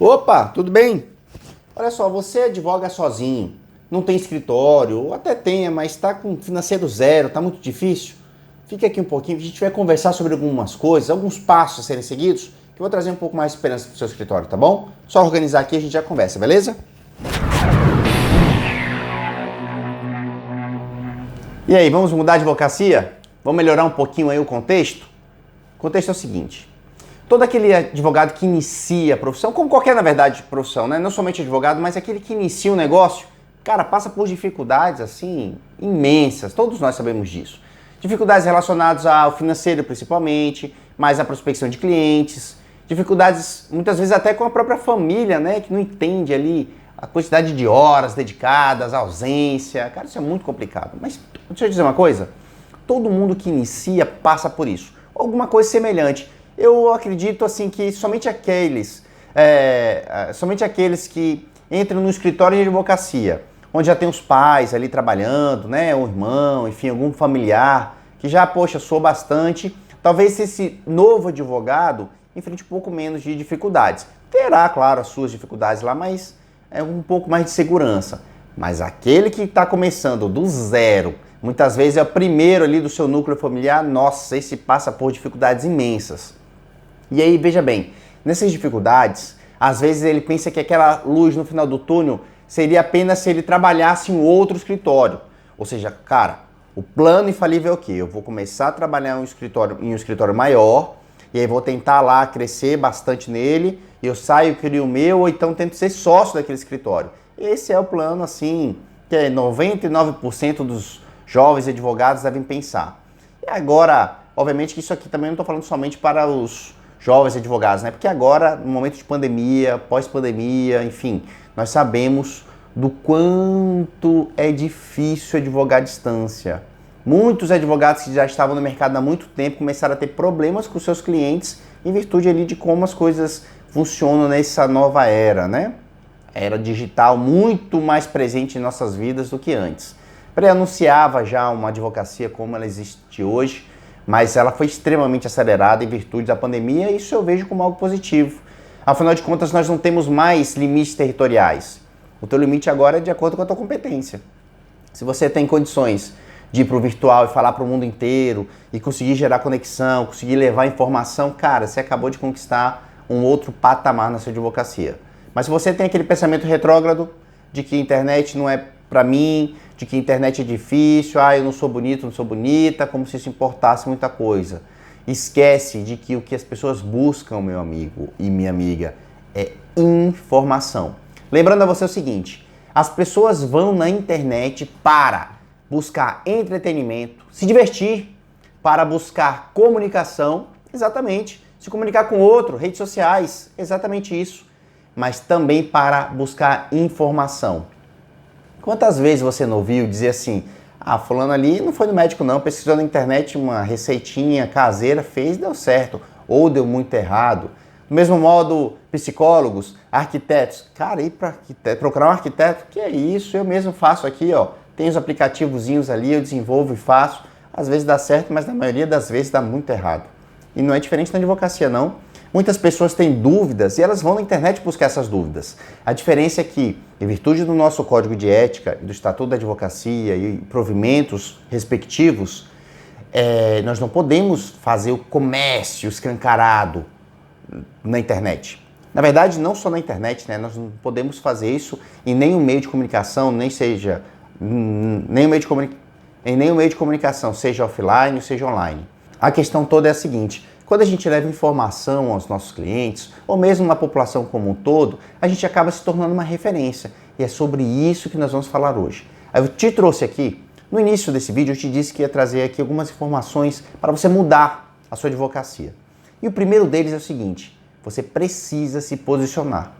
Opa, tudo bem? Olha só, você advoga sozinho, não tem escritório, ou até tenha, mas está com financeiro zero, está muito difícil? Fica aqui um pouquinho, a gente vai conversar sobre algumas coisas, alguns passos a serem seguidos, que eu vou trazer um pouco mais de esperança para o seu escritório, tá bom? Só organizar aqui e a gente já conversa, beleza? E aí, vamos mudar de advocacia? Vamos melhorar um pouquinho aí o contexto? O contexto é o seguinte: todo aquele advogado que inicia a profissão, como qualquer, na verdade, profissão, né? Não somente advogado, mas aquele que inicia um negócio, cara, passa por dificuldades, assim, imensas. Todos nós sabemos disso. Dificuldades relacionadas ao financeiro, principalmente, mais à prospecção de clientes. Dificuldades, muitas vezes, até com a própria família, né? Que não entende ali a quantidade de horas dedicadas, a ausência. Cara, isso é muito complicado. Mas, deixa eu dizer uma coisa. Todo mundo que inicia passa por isso. Alguma coisa semelhante. Eu acredito assim que somente aqueles que entram no escritório de advocacia, onde já tem os pais ali trabalhando, né, um irmão, enfim, algum familiar, que já, poxa, soou bastante, talvez esse novo advogado enfrente um pouco menos de dificuldades. Terá, claro, as suas dificuldades lá, mas é um pouco mais de segurança. Mas aquele que está começando do zero, muitas vezes é o primeiro ali do seu núcleo familiar, nossa, esse passa por dificuldades imensas. E aí, veja bem, nessas dificuldades, às vezes ele pensa que aquela luz no final do túnel seria apenas se ele trabalhasse em outro escritório. Ou seja, cara, o plano infalível é o quê? Eu vou começar a trabalhar em um escritório maior, e aí vou tentar lá crescer bastante nele, e eu saio, crio o meu, ou então tento ser sócio daquele escritório. Esse é o plano, assim, que 99% dos jovens advogados devem pensar. E agora, obviamente que isso aqui também não estou falando somente para os jovens advogados, né? Porque agora, no momento de pandemia, pós-pandemia, enfim, nós sabemos do quanto é difícil advogar à distância. Muitos advogados que já estavam no mercado há muito tempo começaram a ter problemas com seus clientes em virtude ali de como as coisas funcionam nessa nova era, né? A era digital muito mais presente em nossas vidas do que antes. Pré-anunciava já uma advocacia como ela existe hoje, mas ela foi extremamente acelerada em virtude da pandemia, e isso eu vejo como algo positivo. Afinal de contas, nós não temos mais limites territoriais. O teu limite agora é de acordo com a tua competência. Se você tem condições de ir para o virtual e falar para o mundo inteiro, e conseguir gerar conexão, conseguir levar informação, cara, você acabou de conquistar um outro patamar na sua advocacia. Mas se você tem aquele pensamento retrógrado de que a internet não é para mim, de que a internet é difícil, eu não sou bonito, não sou bonita, como se isso importasse muita coisa. Esquece de que o que as pessoas buscam, meu amigo e minha amiga, é informação. Lembrando a você o seguinte: as pessoas vão na internet para buscar entretenimento, se divertir, para buscar comunicação, exatamente, se comunicar com outro, redes sociais, exatamente isso, mas também para buscar informação. Quantas vezes você não ouviu dizer assim: fulano ali não foi no médico não, pesquisou na internet uma receitinha caseira, fez, deu certo, ou deu muito errado. Do mesmo modo, psicólogos, arquitetos, cara, ir para arquiteto, procurar um arquiteto, que é isso, eu mesmo faço aqui, ó, tem os aplicativozinhos ali, eu desenvolvo e faço, às vezes dá certo, mas na maioria das vezes dá muito errado. E não é diferente na advocacia não. Muitas pessoas têm dúvidas e elas vão na internet buscar essas dúvidas. A diferença é que, em virtude do nosso código de ética e do Estatuto da Advocacia e provimentos respectivos, nós não podemos fazer o comércio escancarado na internet. Na verdade, não só na internet, né? Nós não podemos fazer isso em nenhum meio de comunicação, em nenhum meio de comunicação, seja offline ou seja online. A questão toda é a seguinte: quando a gente leva informação aos nossos clientes, ou mesmo na população como um todo, a gente acaba se tornando uma referência. E é sobre isso que nós vamos falar hoje. Eu te trouxe aqui, no início desse vídeo, eu te disse que ia trazer aqui algumas informações para você mudar a sua advocacia. E o primeiro deles é o seguinte: você precisa se posicionar.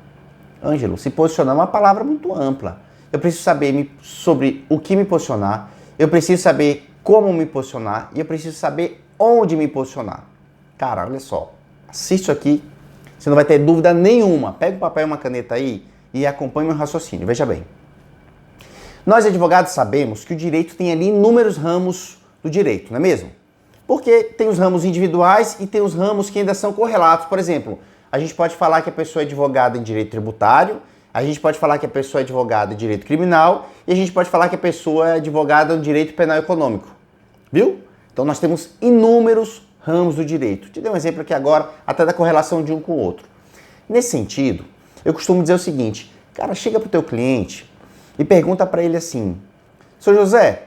Ângelo, se posicionar é uma palavra muito ampla. Eu preciso saber sobre o que me posicionar, eu preciso saber como me posicionar e eu preciso saber onde me posicionar. Cara, olha só, assiste isso aqui, você não vai ter dúvida nenhuma. Pega um papel e uma caneta aí e acompanhe meu raciocínio. Veja bem, nós advogados sabemos que o direito tem ali inúmeros ramos do direito, não é mesmo? Porque tem os ramos individuais e tem os ramos que ainda são correlatos. Por exemplo, a gente pode falar que a pessoa é advogada em direito tributário, a gente pode falar que a pessoa é advogada em direito criminal e a gente pode falar que a pessoa é advogada em direito penal econômico. Viu? Então nós temos inúmeros ramos do direito. Te dei um exemplo aqui agora, até da correlação de um com o outro. Nesse sentido, eu costumo dizer o seguinte, cara, chega pro teu cliente e pergunta para ele assim, Seu José,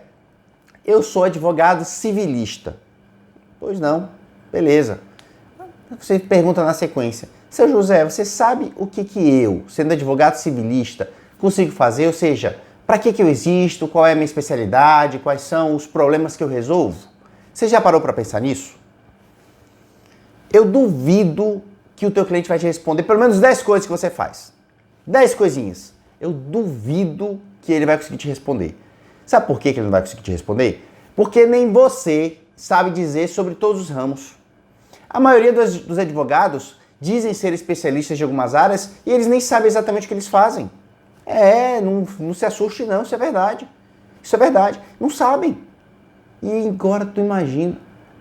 eu sou advogado civilista. Pois não, beleza. Você pergunta na sequência, Seu José, você sabe o que eu, sendo advogado civilista, consigo fazer? Ou seja, para que eu existo? Qual é a minha especialidade? Quais são os problemas que eu resolvo? Você já parou para pensar nisso? Eu duvido que o teu cliente vai te responder pelo menos 10 coisas que você faz. 10 coisinhas. Eu duvido que ele vai conseguir te responder. Sabe por que ele não vai conseguir te responder? Porque nem você sabe dizer sobre todos os ramos. A maioria dos advogados dizem ser especialistas de algumas áreas e eles nem sabem exatamente o que eles fazem. Não se assuste não, isso é verdade. Isso é verdade. Não sabem. E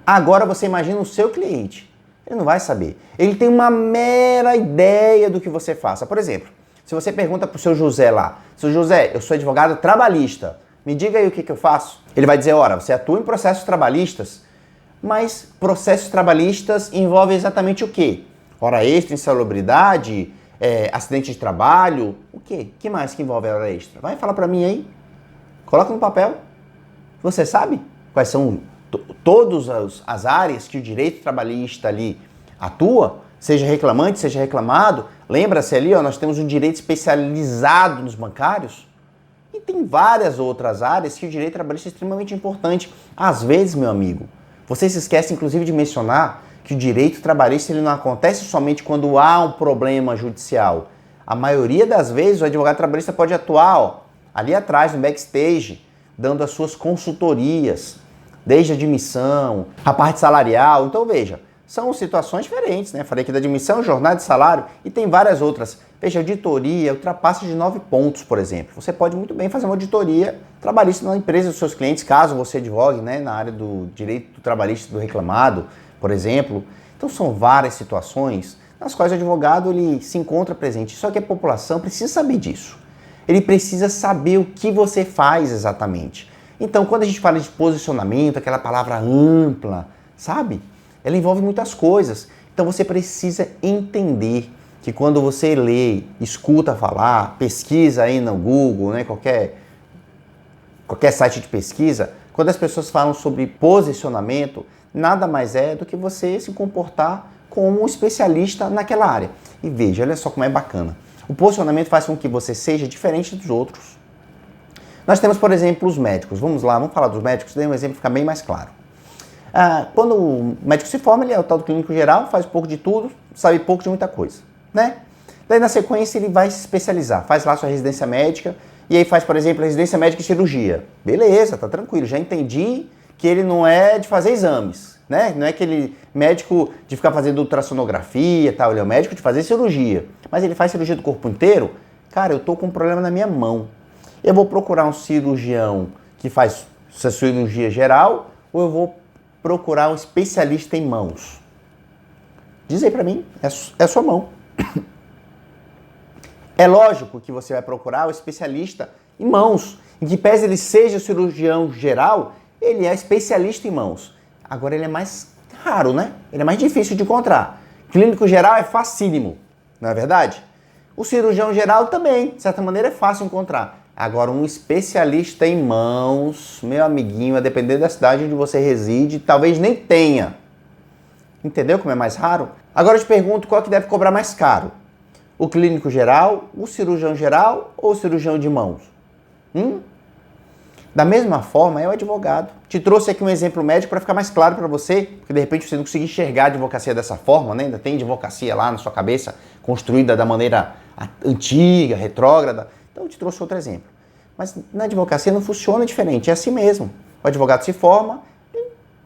agora você imagina o seu cliente. Ele não vai saber. Ele tem uma mera ideia do que você faça. Por exemplo, se você pergunta para o seu José lá, Seu José, eu sou advogado trabalhista, me diga aí o que eu faço. Ele vai dizer, ora, você atua em processos trabalhistas, mas processos trabalhistas envolvem exatamente o quê? Hora extra, insalubridade, acidente de trabalho, o quê? O que mais que envolve a hora extra? Vai falar para mim aí. Coloca no papel. Você sabe quais são todas as áreas que o direito trabalhista ali atua? Seja reclamante, seja reclamado. Lembra-se ali, nós temos um direito especializado nos bancários. E tem várias outras áreas que o direito trabalhista é extremamente importante. Às vezes, meu amigo, você se esquece inclusive de mencionar que o direito trabalhista ele não acontece somente quando há um problema judicial. A maioria das vezes o advogado trabalhista pode atuar ali atrás, no backstage, dando as suas consultorias, desde a admissão, a parte salarial. Então veja, são situações diferentes, né? Falei aqui da admissão, jornada de salário e tem várias outras. Veja, auditoria ultrapassa de 9 pontos, por exemplo. Você pode muito bem fazer uma auditoria trabalhista na empresa dos seus clientes, caso você advogue, né, na área do direito trabalhista do reclamado, por exemplo. Então são várias situações nas quais o advogado ele se encontra presente. Só que a população precisa saber disso. Ele precisa saber o que você faz exatamente. Então, quando a gente fala de posicionamento, aquela palavra ampla, sabe? Ela envolve muitas coisas. Então, você precisa entender que quando você lê, escuta falar, pesquisa aí no Google, né, qualquer site de pesquisa, quando as pessoas falam sobre posicionamento, nada mais é do que você se comportar como um especialista naquela área. E veja, olha só como é bacana. O posicionamento faz com que você seja diferente dos outros. Nós temos, por exemplo, os médicos. Vamos lá, vamos falar dos médicos, daí um exemplo fica bem mais claro. Quando o médico se forma, ele é o tal do clínico geral, faz pouco de tudo, sabe pouco de muita coisa, né? Daí, na sequência, ele vai se especializar, faz lá sua residência médica, e aí faz, por exemplo, residência médica em cirurgia. Beleza, tá tranquilo, já entendi que ele não é de fazer exames, né? Não é aquele médico de ficar fazendo ultrassonografia e tal, ele é o médico de fazer cirurgia. Mas ele faz cirurgia do corpo inteiro? Cara, eu tô com um problema na minha mão. Eu vou procurar um cirurgião que faz essa cirurgia geral ou eu vou procurar um especialista em mãos? Diz aí pra mim, é a sua mão. É lógico que você vai procurar o especialista em mãos. Em que pese ele seja cirurgião geral, ele é especialista em mãos. Agora ele é mais raro, né? Ele é mais difícil de encontrar. Clínico geral é facílimo, não é verdade? O cirurgião geral também, de certa maneira, é fácil encontrar. Agora, um especialista em mãos, meu amiguinho, a depender da cidade onde você reside, talvez nem tenha. Entendeu como é mais raro? Agora eu te pergunto, qual que deve cobrar mais caro? O clínico geral, o cirurgião geral ou o cirurgião de mãos? Da mesma forma, é o advogado. Te trouxe aqui um exemplo médico para ficar mais claro para você, porque de repente você não conseguir enxergar a advocacia dessa forma, né? Ainda tem advocacia lá na sua cabeça, construída da maneira antiga, retrógrada. Então eu te trouxe outro exemplo. Mas na advocacia não funciona diferente, é assim mesmo. O advogado se forma,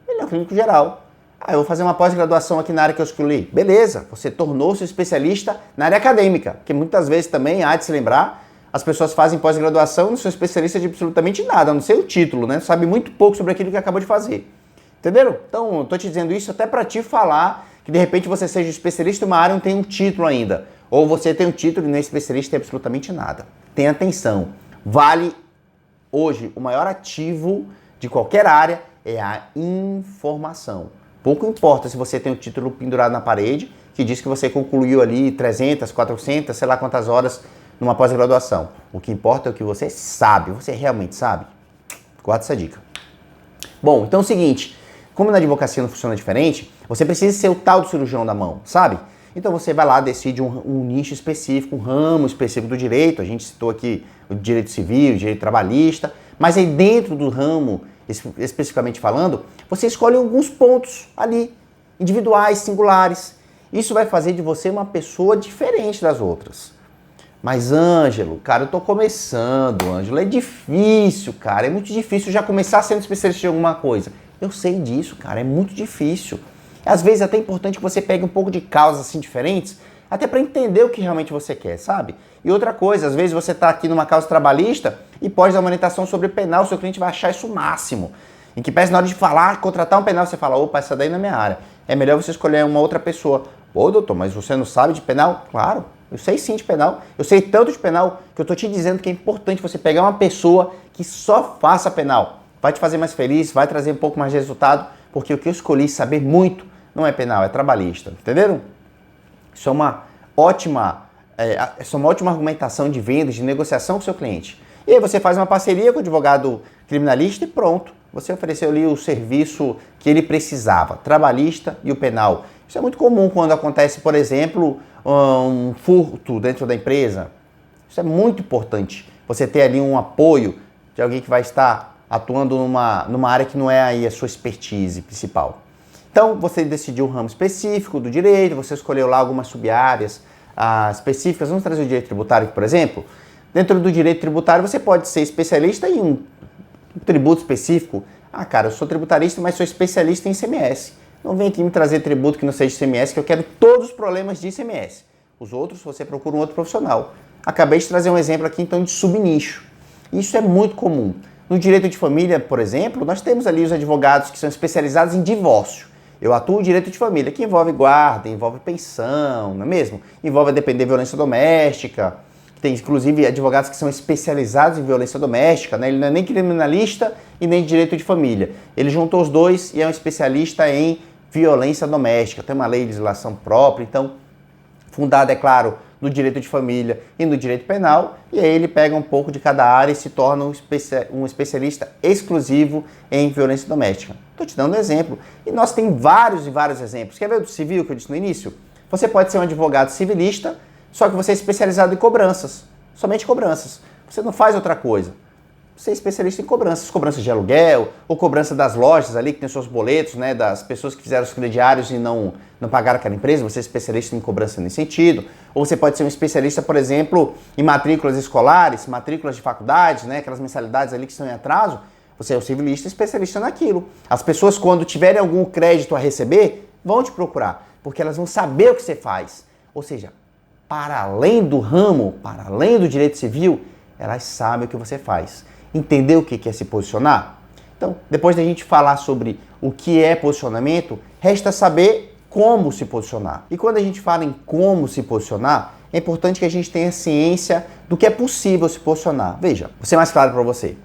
ele é um clínico geral. Eu vou fazer uma pós-graduação aqui na área que eu escolhi. Beleza, você tornou-se especialista na área acadêmica, que muitas vezes também há de se lembrar, as pessoas fazem pós-graduação e não são especialistas de absolutamente nada, a não ser o título, né? Sabe muito pouco sobre aquilo que acabou de fazer. Entenderam? Então, eu tô te dizendo isso até para te falar que de repente você seja especialista em uma área e não tem um título ainda. Ou você tem um título e não é especialista em absolutamente nada. Tenha atenção. Vale hoje o maior ativo de qualquer área é a informação. Pouco importa se você tem um título pendurado na parede que diz que você concluiu ali 300, 400, sei lá quantas horas numa pós-graduação. O que importa é o que você sabe. Você realmente sabe? Guarda essa dica. Bom, então é o seguinte, como na advocacia não funciona diferente, você precisa ser o tal do cirurgião da mão, sabe? Então você vai lá, decide um nicho específico, um ramo específico do direito, a gente citou aqui o direito civil, o direito trabalhista, mas aí dentro do ramo, especificamente falando, você escolhe alguns pontos ali, individuais, singulares. Isso vai fazer de você uma pessoa diferente das outras. Mas, Ângelo, cara, eu tô começando, Ângelo, é difícil, cara, é muito difícil já começar sendo especialista em alguma coisa. Eu sei disso, cara, é muito difícil. Às vezes é até importante que você pegue um pouco de causas assim diferentes, até para entender o que realmente você quer, sabe? E outra coisa, às vezes você tá aqui numa causa trabalhista e pode dar uma orientação sobre penal, o seu cliente vai achar isso o máximo. Em que pese na hora de falar, contratar um penal, você fala, opa, essa daí não é minha área. É melhor você escolher uma outra pessoa. Ô, doutor, mas você não sabe de penal? Claro. Eu sei sim de penal, eu sei tanto de penal que eu tô te dizendo que é importante você pegar uma pessoa que só faça penal. Vai te fazer mais feliz, vai trazer um pouco mais de resultado, porque o que eu escolhi saber muito não é penal, é trabalhista, entenderam? Isso é uma ótima argumentação de vendas, de negociação com o seu cliente. E aí você faz uma parceria com o advogado criminalista e pronto. Você ofereceu ali o serviço que ele precisava, trabalhista e o penal. Isso é muito comum quando acontece, por exemplo, um furto dentro da empresa. Isso é muito importante. Você ter ali um apoio de alguém que vai estar atuando numa área que não é aí a sua expertise principal. Então, você decidiu um ramo específico do direito, você escolheu lá algumas sub-áreas específicas. Vamos trazer o direito tributário aqui, por exemplo. Dentro do direito tributário, você pode ser especialista em um tributo específico. Ah, cara, eu sou tributarista, mas sou especialista em ICMS. Não vem aqui me trazer tributo que não seja ICMS, que eu quero todos os problemas de ICMS. Os outros, você procura um outro profissional. Acabei de trazer um exemplo aqui, então, de subnicho. Isso é muito comum. No direito de família, por exemplo, nós temos ali os advogados que são especializados em divórcio. Eu atuo em direito de família, que envolve guarda, envolve pensão, não é mesmo? Envolve a depender de violência doméstica. Tem, inclusive, advogados que são especializados em violência doméstica, né? Ele não é nem criminalista e nem direito de família. Ele juntou os dois e é um especialista em violência doméstica. Tem uma lei de legislação própria, então, fundada, é claro, no direito de família e no direito penal, e aí ele pega um pouco de cada área e se torna um especialista exclusivo em violência doméstica. Estou te dando um exemplo. E nós temos vários e vários exemplos. Quer ver o do civil que eu disse no início? Você pode ser um advogado civilista, só que você é especializado em cobranças, somente cobranças. Você não faz outra coisa. Você é especialista em cobranças de aluguel, ou cobrança das lojas ali, que tem seus boletos, né, das pessoas que fizeram os crediários e não pagaram aquela empresa, você é especialista em cobrança nesse sentido. Ou você pode ser um especialista, por exemplo, em matrículas escolares, matrículas de faculdades, né, aquelas mensalidades ali que estão em atraso, você é um civilista especialista naquilo. As pessoas, quando tiverem algum crédito a receber, vão te procurar, porque elas vão saber o que você faz. Ou seja, para além do ramo, para além do direito civil, elas sabem o que você faz. Entendeu o que é se posicionar? Então, depois da gente falar sobre o que é posicionamento, resta saber como se posicionar. E quando a gente fala em como se posicionar, é importante que a gente tenha ciência do que é possível se posicionar. Veja, vou ser mais claro para você.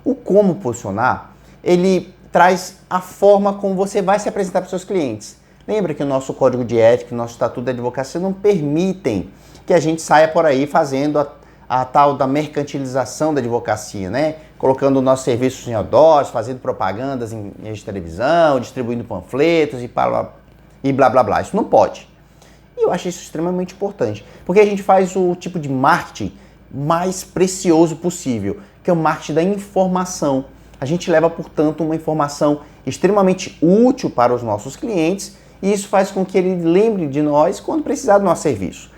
O como posicionar, ele traz a forma como você vai se apresentar para os seus clientes. Lembra que o nosso código de ética, o nosso estatuto da advocacia não permitem que a gente saia por aí fazendo a tal da mercantilização da advocacia, né? Colocando nossos serviços em outdoors, fazendo propagandas em televisão, distribuindo panfletos e blá blá blá. Isso não pode. E eu acho isso extremamente importante, porque a gente faz o tipo de marketing mais precioso possível, que é o marketing da informação. A gente leva, portanto, uma informação extremamente útil para os nossos clientes e isso faz com que ele lembre de nós quando precisar do nosso serviço.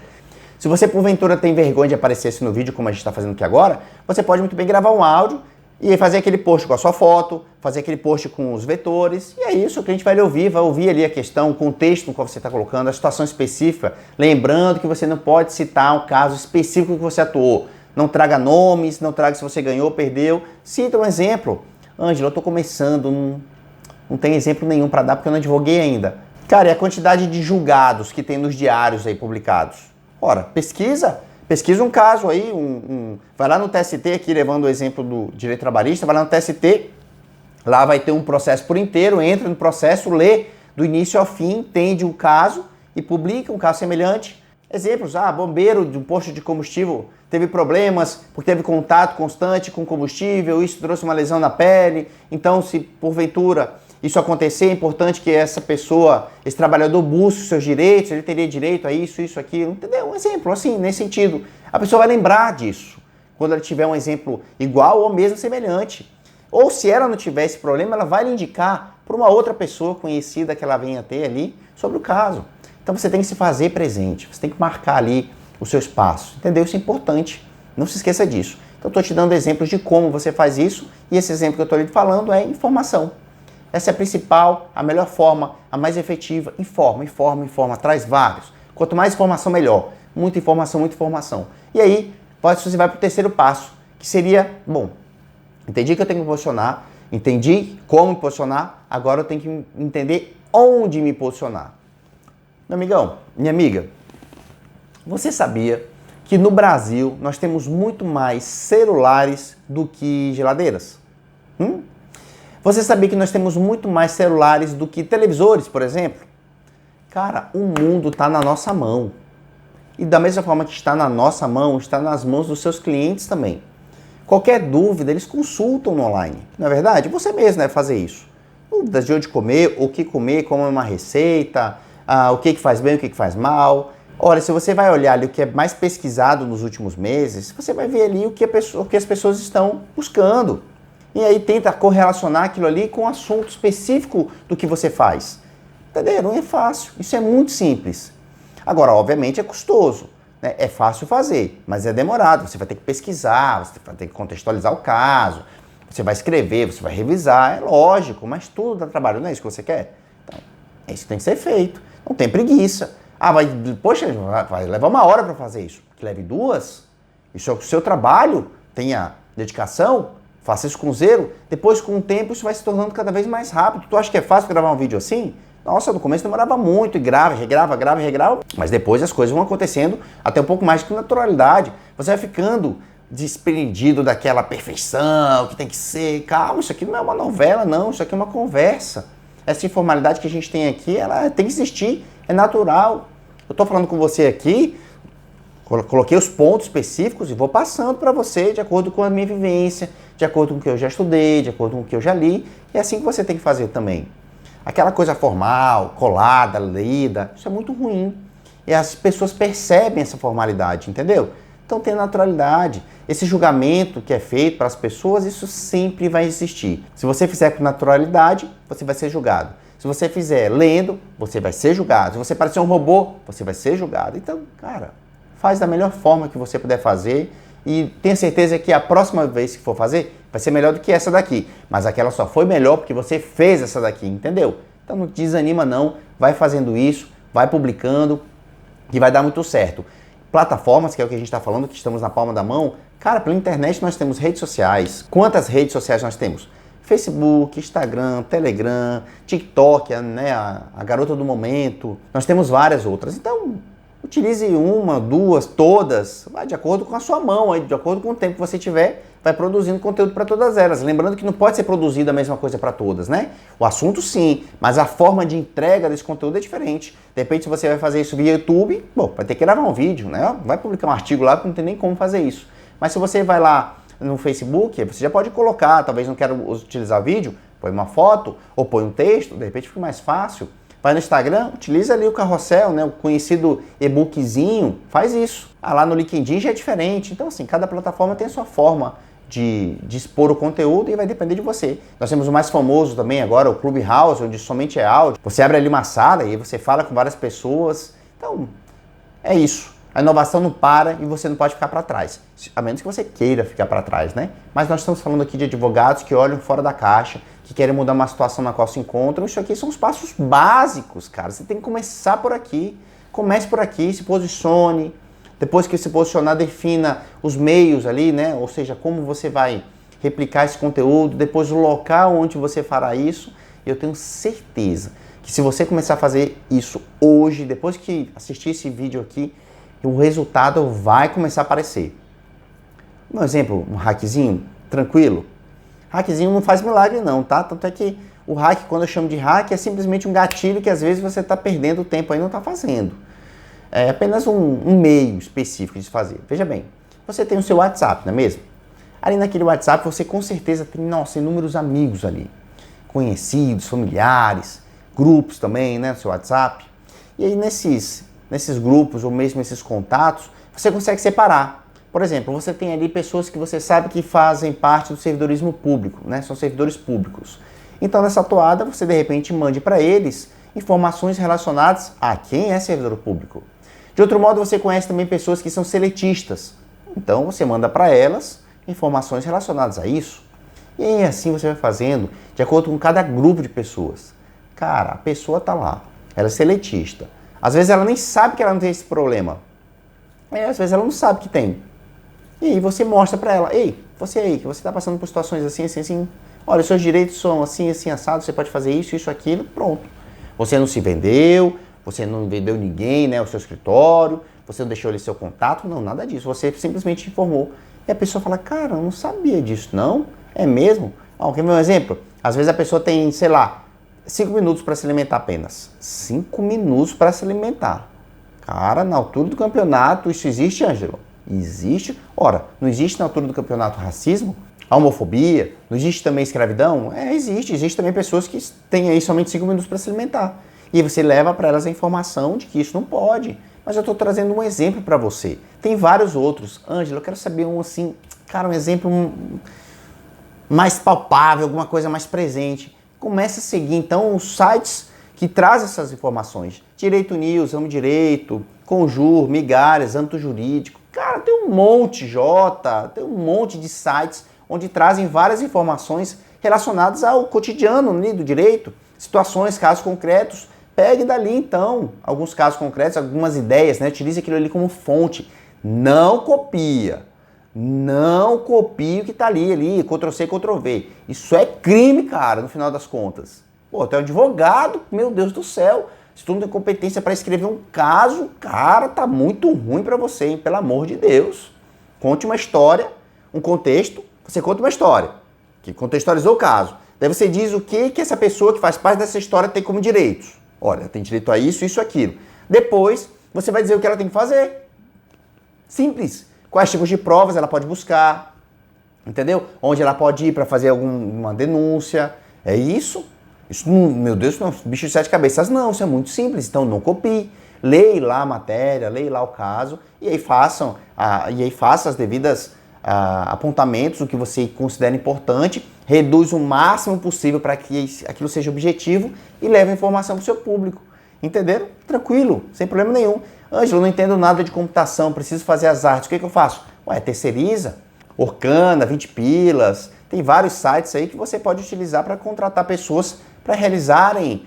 Se você, porventura, tem vergonha de aparecer assim no vídeo, como a gente está fazendo aqui agora, você pode muito bem gravar um áudio e fazer aquele post com a sua foto, fazer aquele post com os vetores, e é isso, o cliente vai ouvir ali a questão, o contexto no qual você está colocando, a situação específica, lembrando que você não pode citar um caso específico que você atuou. Não traga nomes, não traga se você ganhou ou perdeu. Cita um exemplo. Ângela, eu estou começando, não tem exemplo nenhum para dar porque eu não advoguei ainda. Cara, e a quantidade de julgados que tem nos diários aí publicados? Ora, pesquisa um caso aí, vai lá no TST, aqui levando o exemplo do direito trabalhista, vai lá no TST, lá vai ter um processo por inteiro, entra no processo, lê do início ao fim, entende o caso e publica um caso semelhante. Exemplos, bombeiro de um posto de combustível teve problemas porque teve contato constante com combustível, isso trouxe uma lesão na pele, então se porventura isso acontecer, é importante que essa pessoa, esse trabalhador busque os seus direitos, ele teria direito a isso, aquilo, entendeu? Um exemplo assim, nesse sentido. A pessoa vai lembrar disso quando ela tiver um exemplo igual ou mesmo semelhante. Ou se ela não tiver esse problema, ela vai lhe indicar para uma outra pessoa conhecida que ela venha ter ali sobre o caso. Então você tem que se fazer presente, você tem que marcar ali o seu espaço, entendeu? Isso é importante, não se esqueça disso. Então eu estou te dando exemplos de como você faz isso e esse exemplo que eu estou lhe falando é informação. Essa é a principal, a melhor forma, a mais efetiva. Informa, traz vários. Quanto mais informação, melhor. Muita informação. E aí, você vai para o terceiro passo, que seria, entendi que eu tenho que me posicionar, entendi como me posicionar, agora eu tenho que entender onde me posicionar. Meu amigão, minha amiga, você sabia que no Brasil nós temos muito mais celulares do que geladeiras? Você sabia que nós temos muito mais celulares do que televisores, por exemplo? Cara, o mundo está na nossa mão. E da mesma forma que está na nossa mão, está nas mãos dos seus clientes também. Qualquer dúvida, eles consultam no online. Não é verdade? Você mesmo deve fazer isso. Dúvidas de onde comer, o que comer, como é uma receita, o que faz bem, o que faz mal. Olha, se você vai olhar ali o que é mais pesquisado nos últimos meses, você vai ver ali o que as pessoas estão buscando. E aí tenta correlacionar aquilo ali com o assunto específico do que você faz. Entendeu? Não é fácil. Isso é muito simples. Agora, obviamente, é custoso. Né? É fácil fazer, mas é demorado. Você vai ter que pesquisar, você vai ter que contextualizar o caso, você vai escrever, você vai revisar. É lógico, mas tudo dá trabalho. Não é isso que você quer? Então, é isso que tem que ser feito. Não tem preguiça. Vai levar 1 hora para fazer isso. Que leve 2. Isso é o seu trabalho. Tenha dedicação. Faça isso com zero, depois com o tempo isso vai se tornando cada vez mais rápido. Tu acha que é fácil gravar um vídeo assim? Nossa, no começo demorava muito, e regrava, mas depois as coisas vão acontecendo até um pouco mais com naturalidade. Você vai ficando desprendido daquela perfeição que tem que ser. Calma, isso aqui não é uma novela, não, isso aqui é uma conversa. Essa informalidade que a gente tem aqui, ela tem que existir, é natural. Eu estou falando com você aqui, coloquei os pontos específicos e vou passando para você de acordo com a minha vivência, de acordo com o que eu já estudei, de acordo com o que eu já li. É assim que você tem que fazer também. Aquela coisa formal, colada, lida, isso é muito ruim. E as pessoas percebem essa formalidade, entendeu? Então tem naturalidade. Esse julgamento que é feito para as pessoas, isso sempre vai existir. Se você fizer com naturalidade, você vai ser julgado. Se você fizer lendo, você vai ser julgado. Se você parecer um robô, você vai ser julgado. Então, cara, faz da melhor forma que você puder fazer e tenha certeza que a próxima vez que for fazer vai ser melhor do que essa daqui. Mas aquela só foi melhor porque você fez essa daqui, entendeu? Então não desanima não, vai fazendo isso, vai publicando que vai dar muito certo. Plataformas, que é o que a gente está falando, que estamos na palma da mão, cara, pela internet nós temos redes sociais. Quantas redes sociais nós temos? Facebook, Instagram, Telegram, TikTok, a garota do momento. Nós temos várias outras. Então, utilize uma, duas, todas, vai de acordo com a sua mão, de acordo com o tempo que você tiver, vai produzindo conteúdo para todas elas. Lembrando que não pode ser produzido a mesma coisa para todas, né? O assunto sim, mas a forma de entrega desse conteúdo é diferente. De repente, se você vai fazer isso via YouTube, vai ter que gravar um vídeo, né? Vai publicar um artigo lá que não tem nem como fazer isso. Mas se você vai lá no Facebook, você já pode colocar, talvez não quero utilizar vídeo, põe uma foto ou põe um texto, de repente fica mais fácil. Vai no Instagram, utiliza ali o carrossel, né, o conhecido e-bookzinho, faz isso. Lá no LinkedIn já é diferente. Então, assim, cada plataforma tem a sua forma de expor o conteúdo e vai depender de você. Nós temos o mais famoso também agora, o Clubhouse, onde somente é áudio. Você abre ali uma sala e você fala com várias pessoas. Então, é isso. A inovação não para e você não pode ficar para trás. A menos que você queira ficar para trás, né? Mas nós estamos falando aqui de advogados que olham fora da caixa, que querem mudar uma situação na qual se encontram. Isso aqui são os passos básicos, cara. Você tem que começar por aqui. Comece por aqui, se posicione. Depois que se posicionar, defina os meios ali, né? Ou seja, como você vai replicar esse conteúdo. Depois o local onde você fará isso. Eu tenho certeza que se você começar a fazer isso hoje, depois que assistir esse vídeo aqui, o resultado vai começar a aparecer. Um exemplo, um hackzinho, tranquilo. Hackzinho não faz milagre não, tá? Tanto é que o hack, quando eu chamo de hack, é simplesmente um gatilho que às vezes você está perdendo tempo aí e não está fazendo. É apenas um meio específico de fazer. Veja bem, você tem o seu WhatsApp, não é mesmo? Ali naquele WhatsApp você com certeza tem, nossa, inúmeros amigos ali. Conhecidos, familiares, grupos também, né, no seu WhatsApp. E aí nesses grupos ou mesmo esses contatos, você consegue separar. Por exemplo, você tem ali pessoas que você sabe que fazem parte do servidorismo público, né? São servidores públicos. Então, nessa toada, você de repente mande para eles informações relacionadas a quem é servidor público. De outro modo, você conhece também pessoas que são seletistas. Então, você manda para elas informações relacionadas a isso. E aí, assim você vai fazendo de acordo com cada grupo de pessoas. Cara, a pessoa está lá, ela é seletista. Às vezes ela nem sabe que ela não tem esse problema. Às vezes ela não sabe que tem. E aí você mostra para ela, ei, você aí, que você está passando por situações assim, assim, assim, olha, os seus direitos são assim, assim, assado, você pode fazer isso, isso, aquilo, pronto. Você não se vendeu, você não vendeu ninguém, né, o seu escritório, você não deixou ali seu contato, não, nada disso, você simplesmente informou. E a pessoa fala, cara, eu não sabia disso, não? É mesmo? Quer ver um exemplo? Às vezes a pessoa tem, sei lá, 5 minutos para se alimentar apenas. 5 minutos para se alimentar. Cara, na altura do campeonato, isso existe, Ângelo? Existe. Ora, não existe na altura do campeonato racismo? A homofobia? Não existe também escravidão? Existe. Existe também pessoas que têm aí somente 5 minutos para se alimentar. E você leva para elas a informação de que isso não pode. Mas eu estou trazendo um exemplo para você. Tem vários outros. Ângelo, eu quero saber um assim, cara, um exemplo mais palpável, alguma coisa mais presente. Comece a seguir, então, os sites que trazem essas informações. Direito News, Amo Direito, Conjur, Migalhas, Âmbito Jurídico. Cara, tem um monte, tem um monte de sites onde trazem várias informações relacionadas ao cotidiano, né, do direito, situações, casos concretos. Pegue dali, então, alguns casos concretos, algumas ideias, né? Utilize aquilo ali como fonte. Não copia. Não copie o que está ali, Ctrl+C, Ctrl+V. Isso é crime, cara, no final das contas. Pô, tu é um advogado, meu Deus do céu. Se tu não tem competência para escrever um caso, cara, tá muito ruim para você, hein? Pelo amor de Deus. Conte uma história, um contexto, você conta uma história, que contextualizou o caso. Daí você diz o que essa pessoa que faz parte dessa história tem como direitos. Olha, tem direito a isso, isso, aquilo. Depois, você vai dizer o que ela tem que fazer. Simples. Quais tipos de provas ela pode buscar, entendeu? Onde ela pode ir para fazer alguma denúncia. É isso? Isso, meu Deus, não é um bicho de 7 cabeças. Não, isso é muito simples. Então, não copie. Leia lá a matéria, leia lá o caso e aí faça as devidas apontamentos, o que você considera importante, reduz o máximo possível para que aquilo seja objetivo e leve a informação para o seu público. Entenderam? Tranquilo, sem problema nenhum. Ângelo, não entendo nada de computação, preciso fazer as artes, o que eu faço? Terceiriza, Orkana, 20 pilas, tem vários sites aí que você pode utilizar para contratar pessoas para realizarem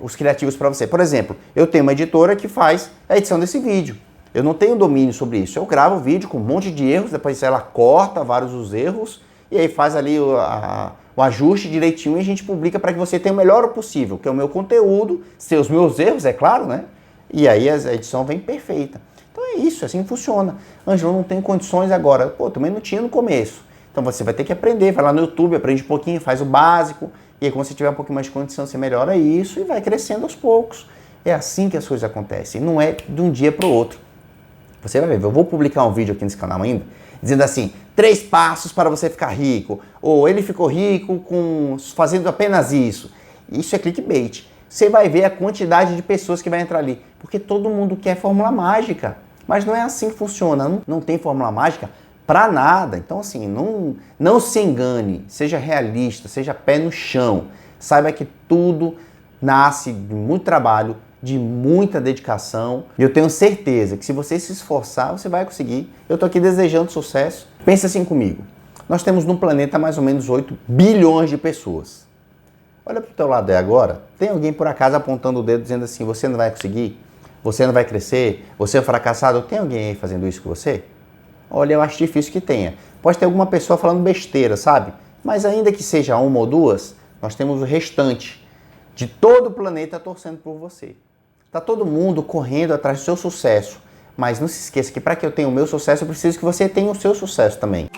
os criativos para você. Por exemplo, eu tenho uma editora que faz a edição desse vídeo. Eu não tenho domínio sobre isso. Eu gravo o vídeo com um monte de erros, depois ela corta vários dos erros e aí faz ali o ajuste direitinho e a gente publica para que você tenha o melhor possível, que é o meu conteúdo, os meus erros, é claro, né? E aí a edição vem perfeita. Então é isso, assim funciona. Ângelo, não tenho condições agora. Pô, também não tinha no começo. Então você vai ter que aprender, vai lá no YouTube, aprende um pouquinho, faz o básico, e aí quando você tiver um pouquinho mais de condição, você melhora isso e vai crescendo aos poucos. É assim que as coisas acontecem, não é de um dia para o outro. Você vai ver, eu vou publicar um vídeo aqui nesse canal ainda, dizendo assim, 3 passos para você ficar rico, ou ele ficou rico fazendo apenas isso. Isso é clickbait. Você vai ver a quantidade de pessoas que vai entrar ali, porque todo mundo quer fórmula mágica, mas não é assim que funciona, não tem fórmula mágica para nada. Então assim, não se engane, seja realista, seja pé no chão, saiba que tudo nasce de muito trabalho, de muita dedicação, e eu tenho certeza que se você se esforçar, você vai conseguir. Eu tô aqui desejando sucesso. Pensa assim comigo, nós temos no planeta mais ou menos 8 bilhões de pessoas. Olha pro teu lado aí agora, tem alguém por acaso apontando o dedo dizendo assim, você não vai conseguir, você não vai crescer, você é um fracassado, tem alguém aí fazendo isso com você? Olha, eu acho difícil que tenha. Pode ter alguma pessoa falando besteira, sabe? Mas ainda que seja uma ou duas, nós temos o restante de todo o planeta torcendo por você. Tá todo mundo correndo atrás do seu sucesso. Mas não se esqueça que para que eu tenha o meu sucesso, eu preciso que você tenha o seu sucesso também.